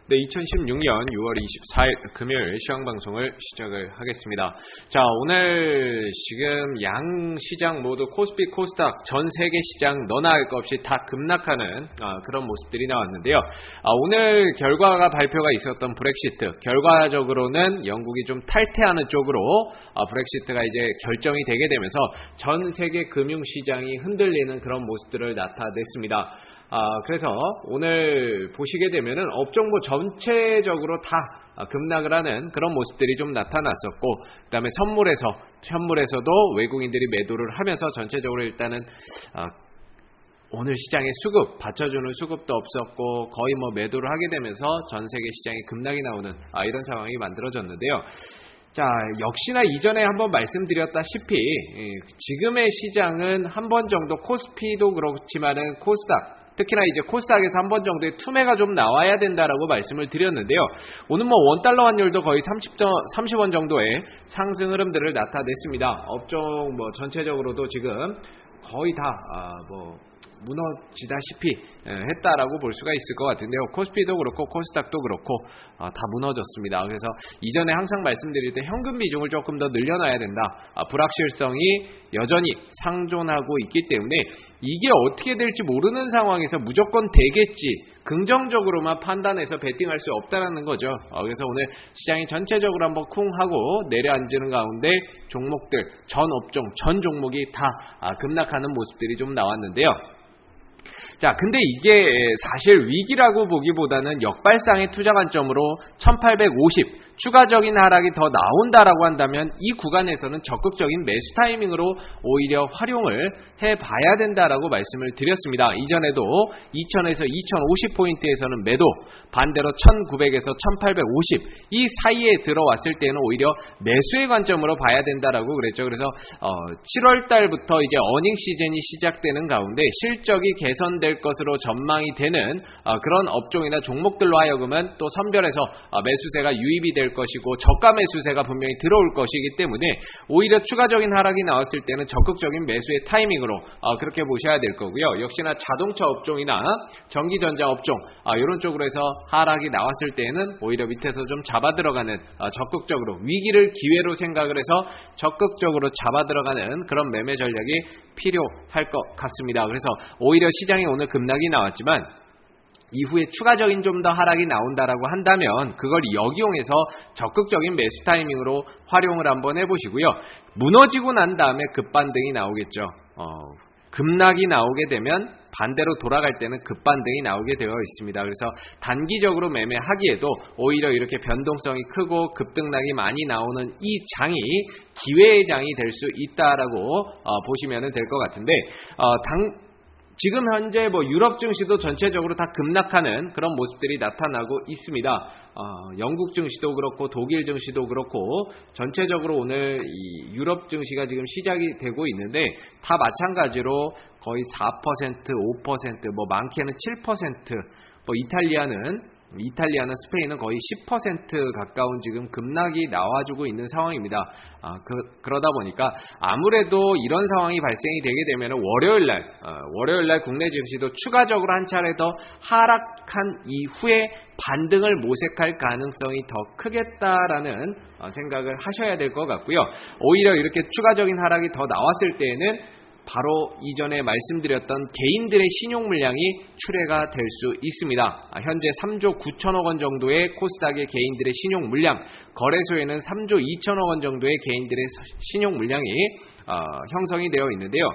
네, 2016년 6월 24일 금요일 시황방송을 시작을 하겠습니다. 자, 오늘 지금 양 시장 모두 코스피, 코스닥, 전 세계 시장 너나 할 것 없이 다 급락하는 그런 모습들이 나왔는데요. 오늘 결과가 발표가 있었던 브렉시트, 결과적으로는 영국이 좀 탈퇴하는 쪽으로 브렉시트가 이제 결정이 되게 되면서 전 세계 금융시장이 흔들리는 그런 모습들을 나타냈습니다. 그래서 오늘 보시게 되면은 업종뭐 전체적으로 다 급락을 하는 그런 모습들이 좀 나타났었고, 그 다음에 현물에서도 외국인들이 매도를 하면서 전체적으로 일단은 오늘 시장의 수급, 받쳐주는 수급도 없었고 거의 뭐 매도를 하게 되면서 전 세계 시장이 급락이 나오는 이런 상황이 만들어졌는데요. 자, 역시나 이전에 한번 말씀드렸다시피 지금의 시장은 한 번 정도 코스피도 그렇지만은 코스닥, 특히나 이제 코스닥에서 한 번 정도의 투매가 좀 나와야 된다라고 말씀을 드렸는데요. 오늘 뭐 원달러 환율도 거의 30원 정도의 상승 흐름들을 나타냈습니다. 업종 뭐 전체적으로도 지금 거의 다 무너지다시피 했다라고 볼 수가 있을 것 같은데요. 코스피도 그렇고 코스닥도 그렇고 다 무너졌습니다. 그래서 이전에 항상 말씀드릴 때 현금 비중을 조금 더 늘려놔야 된다. 불확실성이 여전히 상존하고 있기 때문에 이게 어떻게 될지 모르는 상황에서 무조건 되겠지, 긍정적으로만 판단해서 베팅할 수 없다는 거죠. 그래서 오늘 시장이 전체적으로 한번 쿵 하고 내려앉는 가운데 종목들, 전 업종, 전 종목이 다 급락하는 모습들이 좀 나왔는데요. 자, 근데 이게 사실 위기라고 보기보다는 역발상의 투자 관점으로 1850 추가적인 하락이 더 나온다라고 한다면 이 구간에서는 적극적인 매수 타이밍으로 오히려 활용을 해봐야 된다라고 말씀을 드렸습니다. 이전에도 2000에서 2050포인트에서는 매도, 반대로 1900에서 1850 이 사이에 들어왔을 때는 오히려 매수의 관점으로 봐야 된다라고 그랬죠. 그래서 7월 달부터 이제 어닝 시즌이 시작되는 가운데 실적이 개선될 것으로 전망이 되는 그런 업종이나 종목들로 하여금은 또 선별해서 매수세가 유입이 될 것이고 저가 매수세가 분명히 들어올 것이기 때문에 오히려 추가적인 하락이 나왔을 때는 적극적인 매수의 타이밍으로 그렇게 보셔야 될 거고요. 역시나 자동차 업종이나 전기전자 업종 이런 쪽으로 해서 하락이 나왔을 때는 오히려 밑에서 좀 잡아 들어가는 적극적으로 위기를 기회로 생각을 해서 적극적으로 잡아 들어가는 그런 매매 전략이 필요할 것 같습니다. 그래서 오히려 시장이 오늘 급락이 나왔지만 이후에 추가적인 좀 더 하락이 나온다라고 한다면 그걸 역이용해서 적극적인 매수 타이밍으로 활용을 한번 해보시고요. 무너지고 난 다음에 급반등이 나오겠죠. 급락이 나오게 되면 반대로 돌아갈 때는 급반등이 나오게 되어 있습니다. 그래서 단기적으로 매매하기에도 오히려 이렇게 변동성이 크고 급등락이 많이 나오는 이 장이 기회의 장이 될 수 있다라고 보시면 될 것 같은데, 지금 현재 유럽 증시도 전체적으로 다 급락하는 그런 모습들이 나타나고 있습니다. 영국 증시도 그렇고 독일 증시도 그렇고 전체적으로 오늘 이 유럽 증시가 지금 시작이 되고 있는데 다 마찬가지로 거의 4%, 5%, 많게는 7%, 이탈리아는 스페인은 거의 10% 가까운 지금 급락이 나와주고 있는 상황입니다. 그러다 보니까 아무래도 이런 상황이 발생이 되게 되면 월요일날 국내 증시도 추가적으로 한 차례 더 하락한 이후에 반등을 모색할 가능성이 더 크겠다라는 생각을 하셔야 될 것 같고요. 오히려 이렇게 추가적인 하락이 더 나왔을 때에는 바로 이전에 말씀드렸던 개인들의 신용 물량이 출회가 될 수 있습니다. 현재 3조 9천억 원 정도의 코스닥의 개인들의 신용 물량, 거래소에는 3조 2천억 원 정도의 개인들의 신용 물량이 형성이 되어 있는데요.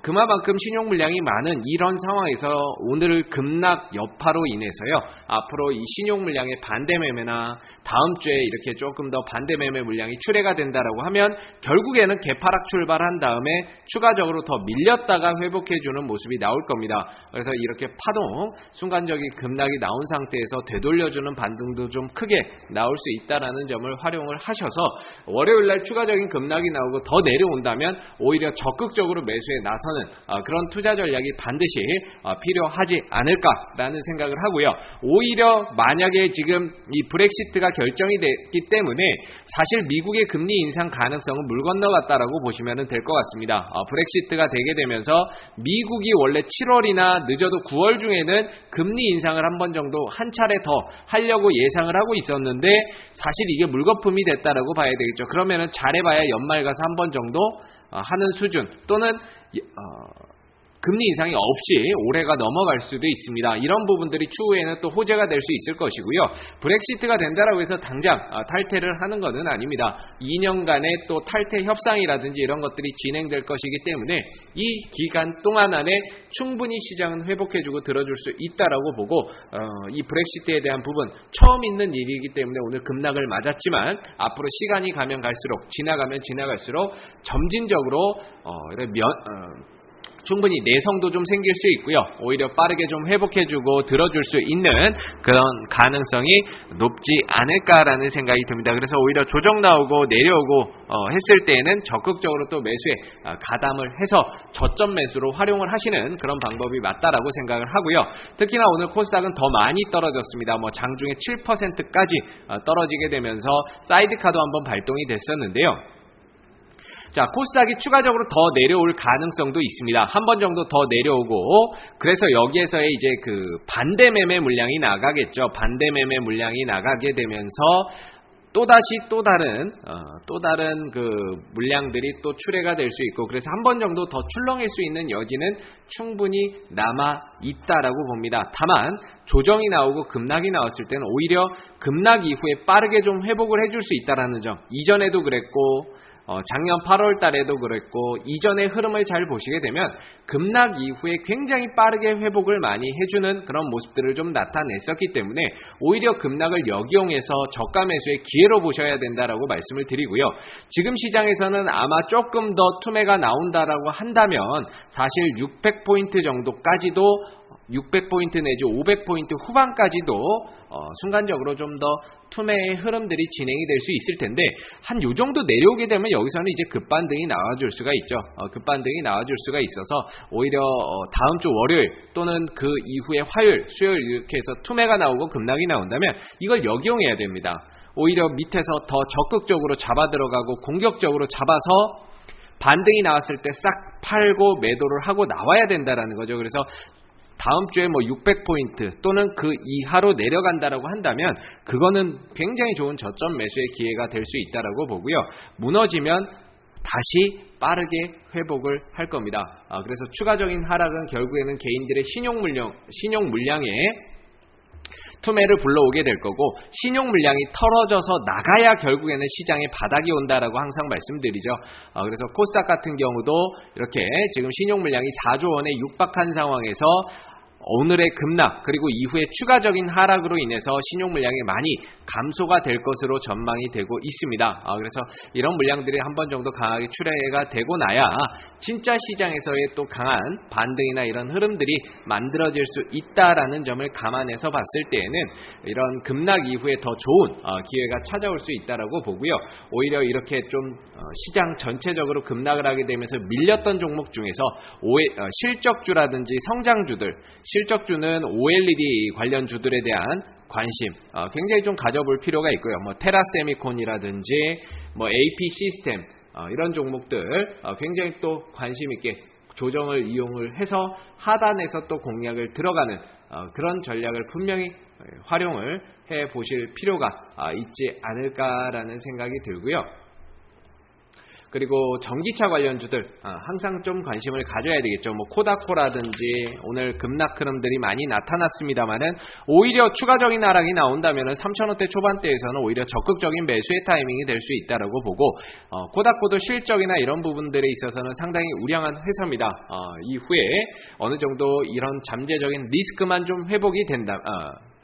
그만큼 신용 물량이 많은 이런 상황에서 오늘 급락 여파로 인해서요. 앞으로 이 신용 물량의 반대 매매나 다음 주에 이렇게 조금 더 반대 매매 물량이 출회가 된다라고 하면 결국에는 개파락 출발한 다음에 추가적으로 더 밀렸다가 회복해주는 모습이 나올 겁니다. 그래서 이렇게 파동, 순간적인 급락이 나온 상태에서 되돌려주는 반등도 좀 크게 나올 수 있다라는 점을 활용을 하셔서 월요일날 추가적인 급락이 나오고 더 내려온다면 오히려 적극적으로 매수에 나서는 그런 투자 전략이 반드시 필요하지 않을까라는 생각을 하고요. 오히려 만약에 지금 이 브렉시트가 결정이 됐기 때문에 사실 미국의 금리 인상 가능성은 물 건너갔다라고 보시면 될 것 같습니다. 브렉시트가 되게 되면서 미국이 원래 7월이나 늦어도 9월 중에는 금리 인상을 한 번 정도 한 차례 더 하려고 예상을 하고 있었는데 사실 이게 물거품이 됐다라고 봐야 되겠죠. 그러면은 잘해봐야 연말 가서 한 번 정도 하는 수준 또는 금리 인상이 없이 올해가 넘어갈 수도 있습니다. 이런 부분들이 추후에는 또 호재가 될 수 있을 것이고요. 브렉시트가 된다라고 해서 당장 탈퇴를 하는 것은 아닙니다. 2년간의 또 탈퇴 협상이라든지 이런 것들이 진행될 것이기 때문에 이 기간 동안 안에 충분히 시장은 회복해주고 들어줄 수 있다라고 보고 이 브렉시트에 대한 부분 처음 있는 일이기 때문에 오늘 급락을 맞았지만 앞으로 시간이 가면 갈수록 지나가면 지나갈수록 점진적으로 충분히 내성도 좀 생길 수 있고요. 오히려 빠르게 좀 회복해주고 들어줄 수 있는 그런 가능성이 높지 않을까라는 생각이 듭니다. 그래서 오히려 조정 나오고 내려오고 했을 때에는 적극적으로 또 매수에 가담을 해서 저점 매수로 활용을 하시는 그런 방법이 맞다라고 생각을 하고요. 특히나 오늘 코스닥은 더 많이 떨어졌습니다. 장중에 7%까지 떨어지게 되면서 사이드카도 한번 발동이 됐었는데요. 자, 코스닥이 추가적으로 더 내려올 가능성도 있습니다. 한 번 정도 더 내려오고, 그래서 여기에서의 이제 그 반대 매매 물량이 나가겠죠. 반대 매매 물량이 나가게 되면서 또다시 또 다른 그 물량들이 또 출회가 될 수 있고, 그래서 한 번 정도 더 출렁일 수 있는 여지는 충분히 남아 있다라고 봅니다. 다만 조정이 나오고 급락이 나왔을 때는 오히려 급락 이후에 빠르게 좀 회복을 해줄 수 있다라는 점. 이전에도 그랬고 작년 8월 달에도 그랬고 이전의 흐름을 잘 보시게 되면 급락 이후에 굉장히 빠르게 회복을 많이 해주는 그런 모습들을 좀 나타냈었기 때문에 오히려 급락을 역이용해서 저가 매수의 기회로 보셔야 된다라고 말씀을 드리고요. 지금 시장에서는 아마 조금 더 투매가 나온다라고 한다면 사실 600포인트 정도까지도 600포인트 내지 500포인트 후반까지도 순간적으로 좀 더 투매의 흐름들이 진행이 될 수 있을 텐데 한 요 정도 내려오게 되면 여기서는 이제 급반등이 나와줄 수가 있죠. 급반등이 나와줄 수가 있어서 오히려 다음 주 월요일 또는 그 이후에 화요일, 수요일 이렇게 해서 투매가 나오고 급락이 나온다면 이걸 역이용해야 됩니다. 오히려 밑에서 더 적극적으로 잡아 들어가고 공격적으로 잡아서 반등이 나왔을 때 싹 팔고 매도를 하고 나와야 된다라는 거죠. 그래서 다음 주에 600포인트 또는 그 이하로 내려간다라고 한다면 그거는 굉장히 좋은 저점 매수의 기회가 될 수 있다라고 보고요. 무너지면 다시 빠르게 회복을 할 겁니다. 그래서 추가적인 하락은 결국에는 개인들의 신용 물량에 투매를 불러오게 될 거고 신용 물량이 털어져서 나가야 결국에는 시장에 바닥이 온다라고 항상 말씀드리죠. 그래서 코스닥 같은 경우도 이렇게 지금 신용 물량이 4조 원에 육박한 상황에서 오늘의 급락 그리고 이후에 추가적인 하락으로 인해서 신용 물량이 많이 감소가 될 것으로 전망이 되고 있습니다. 그래서 이런 물량들이 한 번 정도 강하게 출회가 되고 나야 진짜 시장에서의 또 강한 반등이나 이런 흐름들이 만들어질 수 있다라는 점을 감안해서 봤을 때에는 이런 급락 이후에 더 좋은 기회가 찾아올 수 있다라고 보고요. 오히려 이렇게 좀 시장 전체적으로 급락을 하게 되면서 밀렸던 종목 중에서 실적주라든지 성장주들 실적주는 OLED 관련 주들에 대한 관심 굉장히 좀 가져볼 필요가 있고요. 테라세미콘이라든지 AP 시스템 이런 종목들 굉장히 또 관심 있게 조정을 이용을 해서 하단에서 또 공략을 들어가는 그런 전략을 분명히 활용을 해 보실 필요가 있지 않을까라는 생각이 들고요. 그리고 전기차 관련주들 항상 좀 관심을 가져야 되겠죠. 코다코라든지 오늘 급락 흐름들이 많이 나타났습니다만은 오히려 추가적인 하락이 나온다면 3,000원대 초반대에서는 오히려 적극적인 매수의 타이밍이 될 수 있다라고 보고 코다코도 실적이나 이런 부분들에 있어서는 상당히 우량한 회사입니다. 이후에 어느 정도 이런 잠재적인 리스크만 좀 회복이 된다.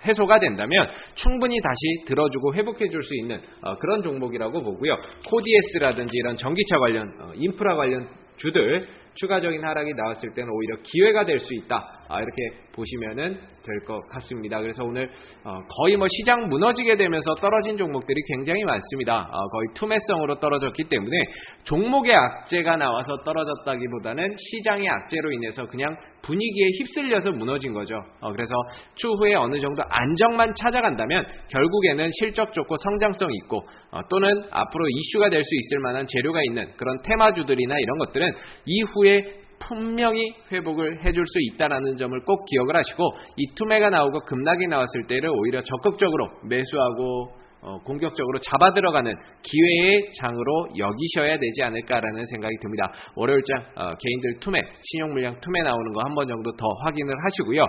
해소가 된다면 충분히 다시 들어주고 회복해줄 수 있는 그런 종목이라고 보고요. 코디에스라든지 이런 전기차 관련 인프라 관련 주들 추가적인 하락이 나왔을 때는 오히려 기회가 될 수 있다. 이렇게 보시면은 될 것 같습니다. 그래서 오늘 거의 뭐 시장 무너지게 되면서 떨어진 종목들이 굉장히 많습니다. 거의 투매성으로 떨어졌기 때문에 종목의 악재가 나와서 떨어졌다기보다는 시장의 악재로 인해서 그냥 분위기에 휩쓸려서 무너진 거죠. 그래서 추후에 어느 정도 안정만 찾아간다면 결국에는 실적 좋고 성장성 있고 또는 앞으로 이슈가 될 수 있을 만한 재료가 있는 그런 테마주들이나 이런 것들은 이후에 분명히 회복을 해줄 수 있다는 점을 꼭 기억을 하시고 이 투매가 나오고 급락이 나왔을 때를 오히려 적극적으로 매수하고 공격적으로 잡아 들어가는 기회의 장으로 여기셔야 되지 않을까라는 생각이 듭니다. 월요일장 개인들 투매, 신용물량 투매 나오는 거 한 번 정도 더 확인을 하시고요.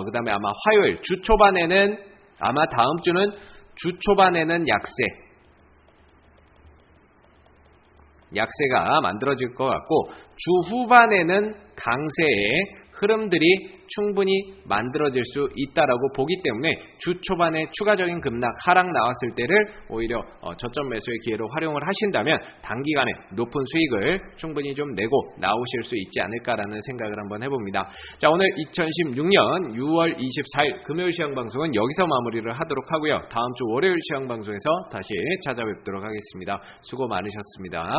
그 다음에 아마 화요일 주 초반에는 아마 다음 주는 주 초반에는 약세가 만들어질 것 같고 주 후반에는 강세의 흐름들이 충분히 만들어질 수 있다라고 보기 때문에 주 초반에 추가적인 급락, 하락 나왔을 때를 오히려 저점 매수의 기회로 활용을 하신다면 단기간에 높은 수익을 충분히 좀 내고 나오실 수 있지 않을까라는 생각을 한번 해봅니다. 자, 오늘 2016년 6월 24일 금요일 시황 방송은 여기서 마무리를 하도록 하고요. 다음 주 월요일 시황 방송에서 다시 찾아뵙도록 하겠습니다. 수고 많으셨습니다.